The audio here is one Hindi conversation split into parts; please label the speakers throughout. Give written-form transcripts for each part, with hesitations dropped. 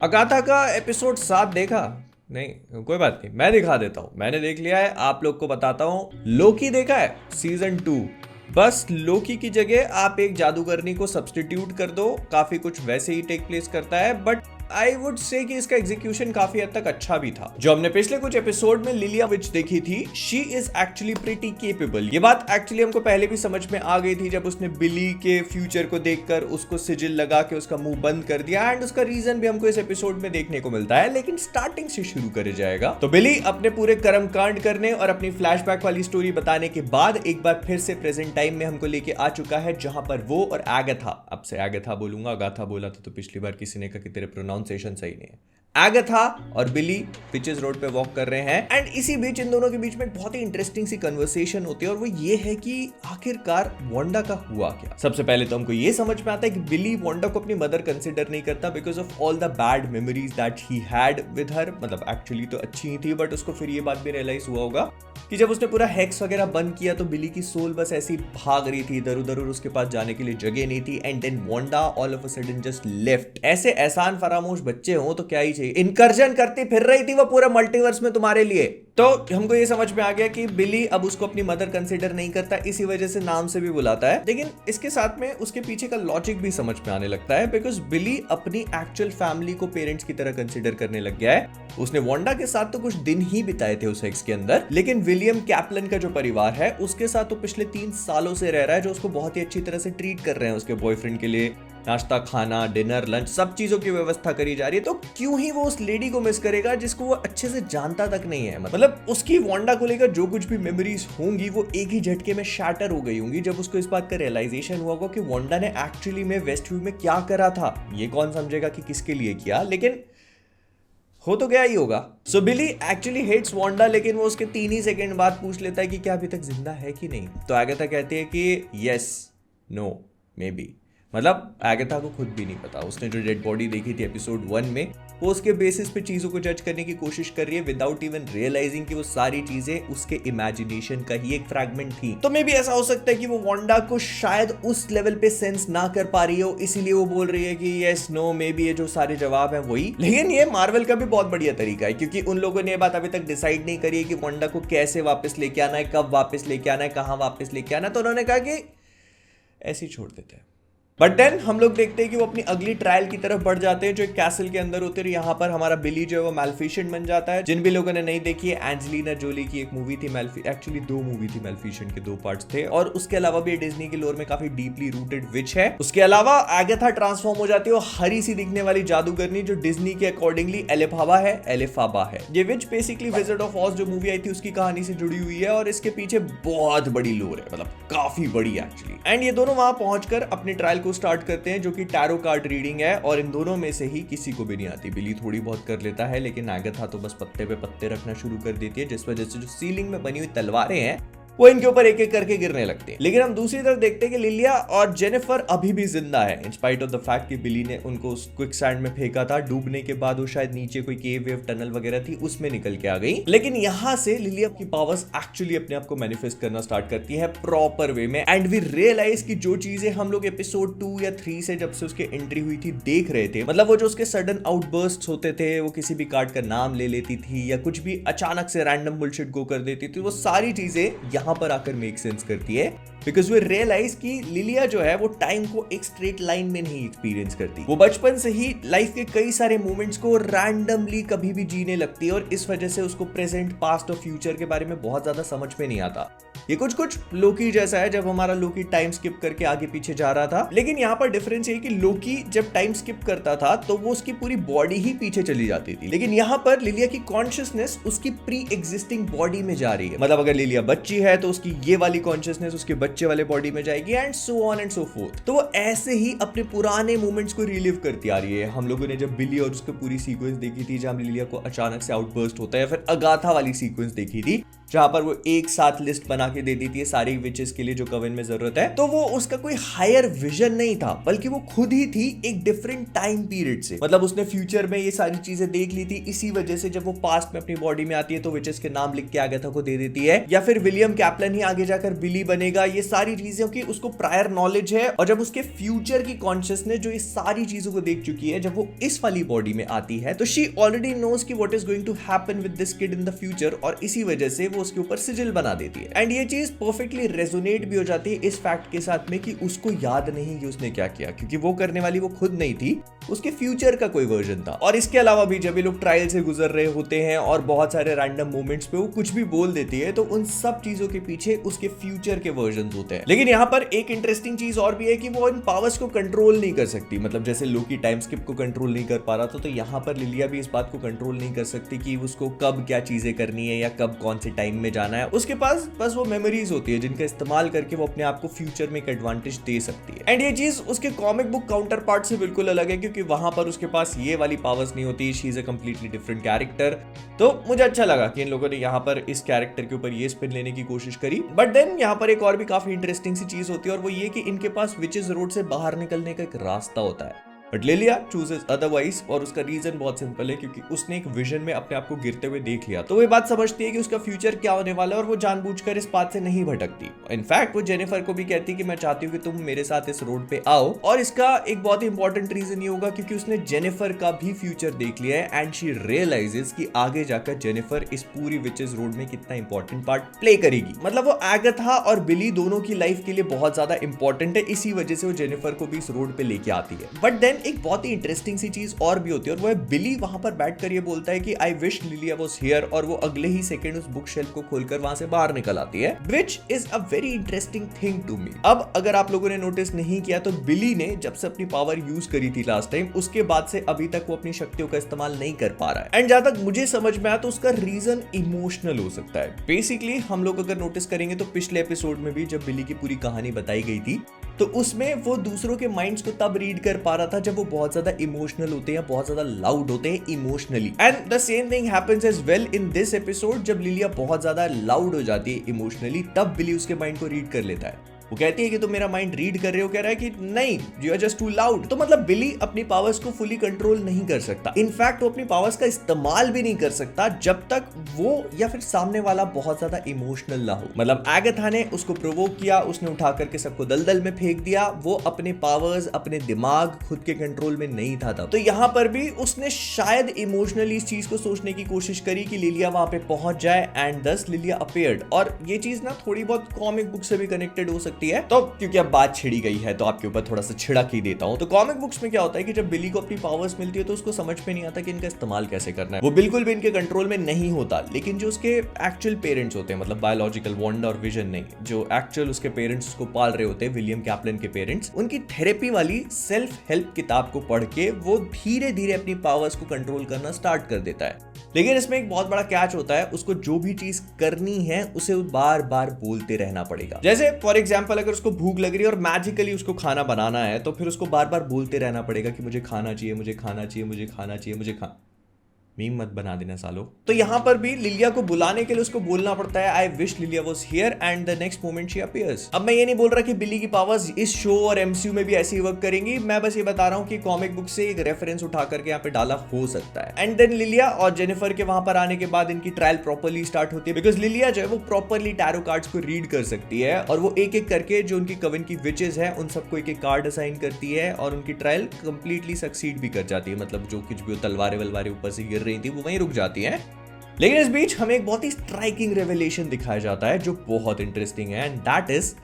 Speaker 1: अगाथा का एपिसोड 7 देखा? नहीं, कोई बात नहीं, मैं दिखा देता हूँ। मैंने देख लिया है, आप लोग को बताता हूँ। लोकी देखा है सीजन 2। बस लोकी की जगह आप एक जादूगरनी को सब्स्टिट्यूट कर दो, काफी कुछ वैसे ही टेक प्लेस करता है, बट आई वुड से कि इसका एग्जीक्यूशन काफी हद तक अच्छा भी था। जो हमने पिछले कुछ एपिसोड में लिलिया विच देखी थी, she is actually pretty capable. ये बात एक्चुअली हमको पहले भी समझ में आ गई थी जब उसने बिली के फ्यूचर को देखकर उसको सिजिल लगा के उसका मुंह बंद कर दिया, एंड उसका रीजन भी हमको इस एपिसोड में देखने को मिलता है। लेकिन स्टार्टिंग से शुरू करे जाएगा तो बिली अपने पूरे कर्म कांड करने और अपनी फ्लैशबैक वाली स्टोरी बताने के बाद एक बार फिर से प्रेजेंट टाइम में हमको लेके आ चुका है, जहां पर वो और एगाथा, अब से एगाथा बोलूंगा, अगाथा बोला था तो पिछली बार किसी ने कहा कि तेरे प्रोनाउंसिएशन सही नहीं है। एगाथा और बिली पिचेस रोड पे वॉक कर रहे हैं, एंड इसी बीच इन दोनों के बीच में एक बहुत ही इंटरेस्टिंग सी कन्वर्सेशन होती है, और वो ये है कि आखिरकार वांडा का हुआ क्या। सबसे पहले तो हमको ये समझ में आता है कि बिली वांडा को अपनी मदर कंसिडर नहीं करता because of all the bad memories that he had with her. मतलब एक्चुअली तो अच्छी ही थी, बट उसको फिर ये बात भी रियलाइज हुआ होगा कि जब उसने पूरा हेक्स वगैरह बंद किया तो बिली की सोल बस ऐसी भाग रही थी इधर उधर, और उसके पास जाने के लिए जगह नहीं थी। And then Wanda all of a sudden just left. ऐसे एहसान फरामोश बच्चे हो तो क्या ही चाहिए, इनकर्जन करती फिर रही थी वो पूरा मल्टीवर्स में तुम्हारे लिए। तो हमको ये समझ में आ गया कि बिली अब उसको अपनी मदर कंसिडर नहीं करता, इसी वजह से नाम से भी बुलाता है। लेकिन इसके साथ में उसके पीछे का लॉजिक भी समझ में आने लगता है, बिकॉज बिली अपनी एक्चुअल फैमिली को पेरेंट्स की तरह कंसिडर करने लग गया है। उसने वांडा के साथ तो कुछ दिन ही बिताए थे उस एक्स के अंदर, लेकिन विलियम कैप्लन का जो परिवार है उसके साथ तो पिछले 3 सालों से रह रहा है, जो उसको बहुत ही अच्छी तरह से ट्रीट कर रहे हैं। उसके बॉयफ्रेंड के लिए नाश्ता, खाना, डिनर, लंच, सब चीजों की व्यवस्था करी जा रही है। तो क्यों ही वो उस लेडी को मिस करेगा जिसको वो अच्छे से जानता तक नहीं है। मतलब उसकी वांडा को लेकर जो कुछ भी मेमोरीज होंगी वो एक ही झटके में शैटर हो गई होंगी जब उसको इस बात का रियलाइजेशन हुआ कि वांडा ने एक्चुअली में वेस्टव्यू में क्या करा था। ये कौन समझेगा कि किसके लिए किया, लेकिन हो तो गया ही होगा। सो बिली एक्चुअली हेट्स वांडा, लेकिन वो उसके 3 ही सेकंड बाद पूछ लेता है कि क्या अभी तक जिंदा है कि नहीं। तो एगाथा कहती है कि यस, नो, मे बी। मतलब एगाथा को खुद भी नहीं पता। उसने जो डेड बॉडी देखी थी एपिसोड 1 में, वो उसके बेसिस पे चीजों को जज करने की कोशिश कर रही है विदाउट इवन रियलाइजिंग कि वो सारी चीजें उसके इमेजिनेशन का ही एक फ्रैगमेंट थी। तो मे बी ऐसा हो सकता है कि वो वांडा को शायद उस लेवल पे सेंस ना कर पा रही हो, इसीलिए वो बोल रही है कि यस, नो, मे बी, ये जो सारे जवाब हैं वही। लेकिन ये मार्वल का भी बहुत बढ़िया तरीका है, क्योंकि उन लोगों ने ये बात अभी तक डिसाइड नहीं करी है कि वांडा को कैसे वापस लेके आना है, कब वापस लेके आना है, कहां वापस लेके आना है। तो उन्होंने कहा कि ऐसे ही छोड़ देते हैं। बट देन हम लोग देखते हैं कि वो अपनी अगली ट्रायल की तरफ बढ़ जाते हैं, जो एक कैसल के अंदर होते हैं। यहाँ पर हमारा बिली जो है वो मैल्फिशिएंट बन जाता है। जिन भी लोगों ने नहीं देखी है, एंजेलिना जोली की एक मूवी थी एक्चुअली 2 मूवी थी, मैल्फिशिएंट के 2 पार्ट्स थे, और उसके अलावा भी डिज्नी की लोर में काफी डीपली रूटेड विच है। उसके अलावा एगाथा ट्रांसफॉर्म हो जाती है वो हरी सी दिखने वाली जादूगरनी, जो डिज्नी के अकॉर्डिंगली एलिफाबा है। ये विच बेसिकली विज़ार्ड ऑफ ऑज जो मूवी आई थी उसकी कहानी से जुड़ी हुई है, और इसके पीछे बहुत बड़ी लोर है, मतलब काफी बड़ी एक्चुअली। एंड ये दोनों वहां पहुंचकर अपनी ट्रायल को स्टार्ट करते हैं, जो कि टैरो कार्ड रीडिंग है, और इन दोनों में से ही किसी को भी नहीं आती। बिली थोड़ी बहुत कर लेता है, लेकिन एगाथा तो बस पत्ते पे पत्ते रखना शुरू कर देती है, जिस वजह से जो सीलिंग में बनी हुई तलवारें हैं वो इनके ऊपर एक एक करके गिरने लगती है। लेकिन हम दूसरी तरफ देखते हैं कि लिलिया और जेनिफर अभी भी जिंदा है, in spite of the fact कि बिली ने उनको उस क्विक सैंड में फेंका था। डूबने के बाद वो शायद नीचे कोई केव वेव टनल वगैरह थी, उसमें निकल के आ गई। लेकिन यहाँ से लिलिया की पावर्स एक्चुअली अपने आप को मैनिफेस्ट करना स्टार्ट करती है प्रॉपर वे में, एंड वी रियलाइज कि जो चीजें हम लोग एपिसोड 2 या 3 से जब से उसकी एंट्री हुई थी देख रहे थे, मतलब वो जो उसके सडन आउटबर्स्ट होते थे, वो किसी भी कार्ड का नाम ले लेती थी या कुछ भी अचानक से रैंडम बुलशिट गो कर देती थी, वो सारी चीजें यहाँ पर आकर मेक करती है। बिकॉज वे रियलाइज कि लिलिया जो है वो टाइम को एक स्ट्रेट लाइन में नहीं एक्सपीरियंस करती। वो बचपन से ही लाइफ के कई सारे मोमेंट्स को रैंडमली कभी भी जीने लगती है, और इस वजह से उसको प्रेजेंट, पास्ट और फ्यूचर के बारे में बहुत ज्यादा समझ में नहीं आता। ये कुछ लोकी जैसा है, जब हमारा लोकी टाइम स्किप करके आगे पीछे जा रहा था। लेकिन यहाँ पर डिफरेंस ये कि लोकी जब टाइम स्किप करता था तो वो उसकी पूरी बॉडी ही पीछे चली जाती थी, लेकिन यहाँ पर लिलिया की कॉन्शियसनेस उसकी प्री एग्जिस्टिंग बॉडी में जा रही है। मतलब अगर लिलिया बच्ची है तो उसकी ये वाली कॉन्शियसनेस उसके बच्चे वाले बॉडी में जाएगी, and so on and so fourth. तो वो ऐसे ही अपने पुराने मोमेंट्स को रिलीव करती आ रही है। हम लोगों ने जब बिली और उसकी पूरी सीक्वेंस देखी थी, जहां लिलिया को अचानक से आउटबर्स्ट होता है, फिर अगाथा वाली सीक्वेंस देखी थी, जहां पर वो एक साथ लिस्ट बना के के दे दी थी सारी विचेस के लिए जो कवन में जरूरत है, तो वो उसका कोई हायर विजन नहीं था, बल्कि वो खुद ही थी एक डिफरेंट टाइम पीरियड से। मतलब उसने फ्यूचर में ये सारी चीजें देख ली थी, इसी वजह से जब वो पास्ट में अपनी बॉडी में आती है तो विचेस के नाम लिख के आगेथा को दे देती है, या फिर विलियम कैप्लन ही आगे जाकर बिली बनेगा। ये सारी चीजों की उसको प्रायर नॉलेज है, और जब उसके फ्यूचर की कॉन्शियसनेस जो ये सारी चीजों को देख चुकी है, जब वो इस वाली बॉडी में आती है तो शी ऑलरेडी नोज कि what is going to happen with this kid in the future, और इसी वजह से वो उसके ऊपर सिजिल बना देती है। एंड ये चीज परफेक्टली रेजोनेट भी हो जाती है इस फैक्ट के साथ में कि उसको याद नहीं कि उसने क्या किया, क्योंकि वो करने वाली वो खुद नहीं थी, उसके फ्यूचर का कोई वर्जन था। और इसके अलावा भी जब ये लोग ट्रायल से गुजर रहे होते हैं और बहुत सारे रैंडम मोमेंट्स पे वो कुछ भी बोल देती है, तो उन सब चीजों के पीछे उसके फ्यूचर के वर्जन होते हैं। लेकिन यहाँ पर एक इंटरेस्टिंग चीज और भी है कि वो इन पावर्स को कंट्रोल नहीं कर सकती। मतलब जैसे लोकी टाइम स्किप को कंट्रोल नहीं कर पा रहा था, तो यहाँ पर लिलिया भी इस बात को कंट्रोल नहीं कर सकती कि उसको कब क्या चीजें करनी है या कब कौन से टाइम में जाना है। उसके पास बस वो मेमोरीज होती है जिनका इस्तेमाल करके वो अपने आप को फ्यूचर में एक एडवांटेज दे सकती है। एंड ये चीज उसके कॉमिक बुक काउंटर पार्ट से बिल्कुल अलग है, क्योंकि वहां पर उसके पास ये वाली पावर्स नहीं होती। She is a completely different character. तो मुझे अच्छा लगा कि इन लोगों ने यहाँ पर इस कैरेक्टर के ऊपर ये स्पिन लेने की कोशिश करी। बट देन यहाँ पर एक और भी काफी इंटरेस्टिंग सी चीज होती है, और वो ये कि इनके पास विचेस रोड से बाहर निकलने का एक रास्ता होता है, बट लिलिया चूजेस अदरवाइज। और उसका रीजन बहुत सिंपल है, क्योंकि उसने एक विजन में अपने आप को गिरते हुए देख लिया। तो वो बात समझती है कि उसका फ्यूचर क्या होने वाला है, और वो जानबूझकर इस बात से नहीं भटकती। इनफैक्ट वो जेनिफर को भी कहती है कि मैं चाहती हूँ कि तुम मेरे साथ इस रोड पे आओ। और इसका एक बहुत ही इंपॉर्टेंट रीजन ये होगा क्योंकि उसने जेनिफर का भी फ्यूचर देख लिया है, एंड शी रियलाइजेस कि आगे जाकर जेनिफर इस पूरी विचेस रोड में कितना इंपॉर्टेंट पार्ट प्ले करेगी। मतलब वो आगथा और बिली दोनों की लाइफ के लिए बहुत ज्यादा इंपॉर्टेंट है, इसी वजह से वो जेनिफर को भी इस रोड पे लेके आती है। बट देन एक बहुत ही इंटरेस्टिंग सी चीज और भी होती है, और वो है बिली वहां पर बैठकर ये बोलता है कि I wish Lilia was here, और वो अगले ही सेकंड उस बुक शेल्फ को खोलकर वहां से बाहर निकल आती है, which is a very interesting thing to me. अब अगर आप लोगों ने नोटिस नहीं किया तो बिली ने जब से अपनी पावर यूज करी थी लास्ट टाइम, उसके बाद से अभी तक वो अपनी शक्तियों का इस्तेमाल नहीं कर पा रहा है। एंड जहां तक मुझे समझ में आया तो उसका रीजन इमोशनल हो सकता है। बेसिकली हम लोग अगर नोटिस करेंगे तो पिछले एपिसोड में भी जब बिली की पूरी कहानी बताई गई थी, तो उसमें वो दूसरों के माइंड्स को तब रीड कर पा रहा था जब वो बहुत ज्यादा इमोशनल होते हैं, बहुत ज्यादा लाउड होते हैं emotionally. And the same thing happens as well in this episode. जब लिलिया बहुत ज्यादा लाउड हो जाती है इमोशनली, तब बिली उसके माइंड को रीड कर लेता है। वो कहती है कि तुम मेरा माइंड रीड कर रहे हो, कह रहा है कि नहीं, you are just too loud. तो मतलब बिली अपनी पावर्स को फुली कंट्रोल नहीं कर सकता। इनफैक्ट वो अपनी पावर्स का इस्तेमाल भी नहीं कर सकता जब तक वो या फिर सामने वाला बहुत ज्यादा इमोशनल ना हो। मतलब आगथा ने उसको प्रोवोक किया, उसने उठा करके सबको दलदल में फेंक दिया, वो अपने पावर्स, अपने दिमाग खुद के कंट्रोल में नहीं था तब। तो यहाँ पर भी उसने शायद इमोशनली इस चीज को सोचने की कोशिश करी कि लिलिया वहां पे पहुंच जाए, एंड दस लिलिया अपीयर्ड। और ये चीज ना थोड़ी बहुत कॉमिक बुक से भी कनेक्टेड हो सकती है। तो क्योंकि अब बात छिड़ी गई है तो आपके ऊपर थोड़ा सा छिड़क ही देता हूं। तो कॉमिक बुक्स में क्या होता है कि जब बिली को अपनी पावर्स मिलती है तो उसको समझ में नहीं आता कि इनका इस्तेमाल कैसे करना है। वो बिल्कुल भी इनके कंट्रोल में नहीं होता। लेकिन जो उसके एक्चुअल पेरेंट्स होते हैं, मतलब बायोलॉजिकल वांडा और विजन नहीं, जो एक्चुअल उसके पेरेंट्स उसको पाल रहे होते हैं, विलियम कैप्लन के पेरेंट्स, उनकी थेरेपी वाली सेल्फ हेल्प किताब को पढ़ के वो धीरे धीरे अपनी पावर्स को कंट्रोल करना स्टार्ट कर देता है। लेकिन इसमें एक बहुत बड़ा कैच होता है, उसको जो भी चीज करनी है उसे बार बार बोलते रहना पड़ेगा। जैसे फॉर एग्जांपल अगर उसको भूख लग रही है और मैजिकली उसको खाना बनाना है, तो फिर उसको बार बार बोलते रहना पड़ेगा कि मुझे खाना चाहिए, मुझे खाना चाहिए, मुझे खाना चाहिए, मुझे मीम मत बना देना सालो। तो यहाँ पर भी लिलिया को बुलाने के लिए उसको बोलना पड़ता है I wish Lilia was here, and the next moment she appears. अब मैं ये नहीं बोल रहा कि बिली की पावर्स इस शो और एमसीयू में भी ऐसे ही वर्क करेंगी, मैं बस ये बता रहा हूँ कि कॉमिक बुक से एक रेफरेंस उठा करके यहाँ पे डाला हो सकता है। एंड देन लिलिया और जेनिफर के वहां पर आने के बाद इनकी ट्रायल प्रॉपर्ली स्टार्ट होती है, बिकॉज लिलिया जो है वो प्रॉपर्ली टैरो कार्ड्स को रीड कर सकती है, और वो एक एक करके जो उनकी कवन की विचेस है उन सबको एक एक कार्ड असाइन करती है, और उनकी ट्रायल कंप्लीटली सक्सीड भी कर जाती है। मतलब जो कुछ भी तलवारें वलवारें ऊपर से गिर रही थी वो वहीं रुक जाती है। लेकिन इस बीच हमें एक बहुत ही स्ट्राइकिंग रेवलेशन दिखाया जाता है जो बहुत इंटरेस्टिंग है, and that is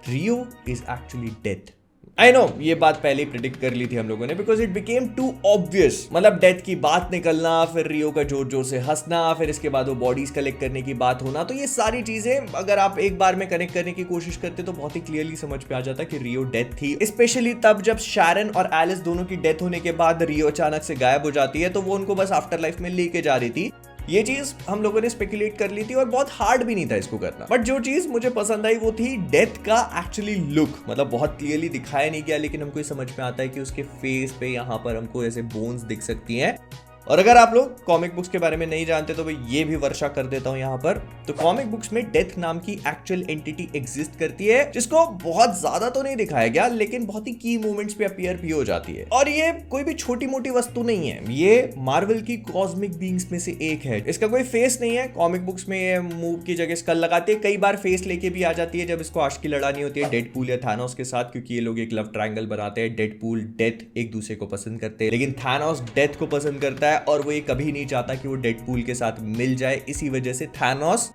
Speaker 1: Rio is actually dead. I know ये बात पहले ही प्रिडिक्ट कर ली थी हम लोगों ने, because it became too obvious. मतलब डेथ की बात निकलना, फिर रियो का जोर जोर से हंसना, फिर इसके बाद वो बॉडीज कलेक्ट करने की बात होना, तो ये सारी चीजें अगर आप एक बार में कनेक्ट करने की कोशिश करते तो बहुत ही क्लियरली समझ में आ जाता कि रियो डेथ थी। स्पेशली तब जब शैरन और एलिस दोनों की डेथ होने के बाद रियो अचानक से गायब हो जाती है, तो वो उनको बस आफ्टर लाइफ में लेके जा रही थी। ये चीज हम लोगों ने स्पेकुलेट कर ली थी और बहुत हार्ड भी नहीं था इसको करना। बट जो चीज मुझे पसंद आई वो थी डेथ का एक्चुअली लुक। मतलब बहुत क्लियरली दिखाया नहीं गया, लेकिन हमको समझ में आता है कि उसके फेस पे यहाँ पर हमको ऐसे बोन्स दिख सकती हैं, और अगर आप लोग कॉमिक बुक्स के बारे में नहीं जानते तो मैं ये भी वर्षा कर देता हूं यहाँ पर। तो कॉमिक बुक्स में डेथ नाम की एक्चुअल एंटिटी एग्जिस्ट करती है, जिसको बहुत ज्यादा तो नहीं दिखाया गया लेकिन बहुत ही की मोमेंट्स पे अपीयर भी हो जाती है। और ये कोई भी छोटी मोटी वस्तु नहीं है, ये मार्वल की कॉस्मिक बीइंग्स में से एक है। इसका कोई फेस नहीं है, कॉमिक बुक्स में ये मुंह की जगह स्कल लगाती है, कई बार फेस लेके भी आ जाती है जब इसको आशिकी लड़ानी होती है डेडपूल या थानोस के साथ, क्योंकि ये लोग एक लव ट्रायंगल बनाते हैं। डेडपूल डेथ एक दूसरे को पसंद करते हैं, लेकिन थानोस डेथ को पसंद करता है और वो ये कभी नहीं चाहता कि वो डेडपूल के साथ मिल जाए। इसी वजह से थानोस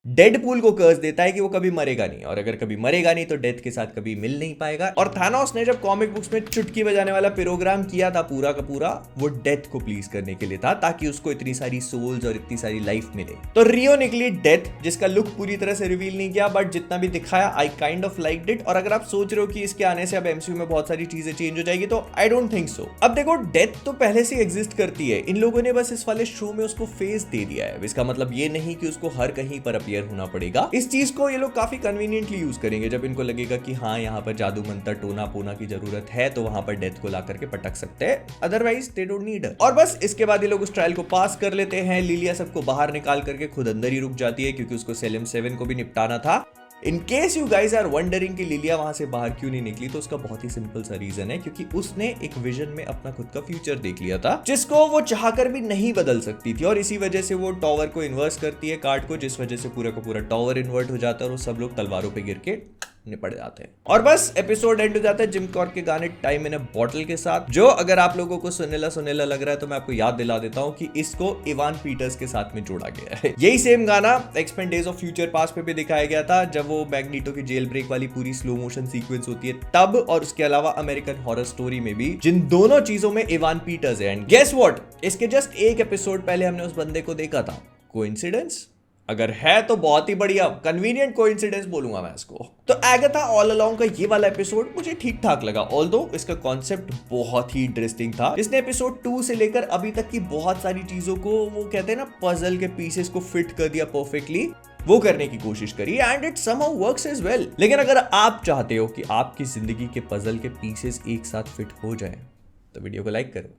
Speaker 1: डेडपूल को कर्ज देता है कि वो कभी मरेगा नहीं, और अगर कभी मरेगा नहीं तो डेथ के साथ कभी मिल नहीं पाएगा। और थानोस ने जब कॉमिक बुक्स में चुटकी बजाने वाला प्रोग्राम किया था पूरा का पूरा, वो डेथ को प्लीज करने के लिए था, ताकि उसको इतनी सारी सोल्स और इतनी सारी लाइफ मिले। तो रियो निकली डेथ, जिसका लुक पूरी तरह से रिवील नहीं किया, बट जितना भी दिखाया I kind of liked it. और अगर आप सोच रहे हो कि इसके आने से अब एमसीयू में बहुत सारी चीजें चेंज हो जाएगी, तो आई डोंट थिंक सो। अब देखो, डेथ तो पहले से एग्जिस्ट करती है, इन लोगों ने बस इस वाले शो में उसको फेस दे दिया है। इसका मतलब ये नहीं कि उसको हर कहीं पर अपीयर होना पड़ेगा। इस चीज को ये लोग काफी कन्वीनियंटली यूज करेंगे, जब इनको लगेगा कि हाँ यहाँ पर जादू मंत्र टोना पोना की जरूरत है तो वहां पर डेथ को ला करके पटक सकते हैं, अदरवाइज दे डोंट नीड। और बस इसके बाद ये लोग उस ट्रायल को पास कर लेते हैं। लिलिया सबको बाहर निकाल करके खुद अंदर ही रुक जाती है, क्योंकि उसको सेलेम 7 को भी निपटाना था। In case you guys are wondering कि लिलिया वहां से बाहर क्यों नहीं निकली, तो उसका बहुत ही सिंपल सा रीजन है, क्योंकि उसने एक विजन में अपना खुद का फ्यूचर देख लिया था, जिसको वो चाहकर भी नहीं बदल सकती थी। और इसी वजह से वो टॉवर को इन्वर्स करती है, कार्ड को, जिस वजह से पूरा का पूरा टॉवर इन्वर्ट हो जाता है और वो सब लोग तलवारों पे गिर के निपट जाते हैं। और बस एपिसोड एंड हो जाता है जिम कॉर्क के गाने टाइम इन अ बॉटल के साथ, जो अगर आप लोगों को सुनेला सुनेला लग रहा है तो मैं आपको याद दिला देता हूं कि इसको इवान पीटर्स के साथ में जोड़ा गया है। यही सेम गाना expand days of future past पे भी दिखाया गया था, जब वो मैग्नीटो की जेल ब्रेक वाली पूरी स्लो मोशन सीक्वेंस होती है तब, और उसके अलावा अमेरिकन हॉरर स्टोरी में भी, जिन दोनों चीजों में इवान पीटर्स है। एंड गेस व्हाट, इसके जस्ट एक एपिसोड पहले हमने उस बंदे को देखा था। कोइंसिडेंस? अगर है तो बहुत ही बढ़िया, कन्वीनियंट कोइंसिडेंस बोलूंगा मैं इसको। तो एगाथा ऑल अलोंग का ये वाला एपिसोड मुझे ठीक ठाक लगा, ऑल्दो इसका कॉन्सेप्ट बहुत ही इंटरेस्टिंग था। इसने एपिसोड 2 से लेकर अभी तक की बहुत सारी चीजों को, वो कहते हैं ना, पजल के पीसेस को फिट कर दिया परफेक्टली, वो करने की कोशिश करी, and it somehow works as well. लेकिन अगर आप चाहते हो कि आपकी जिंदगी के पजल के पीसेस एक साथ फिट हो जाएं, तो वीडियो को लाइक करो।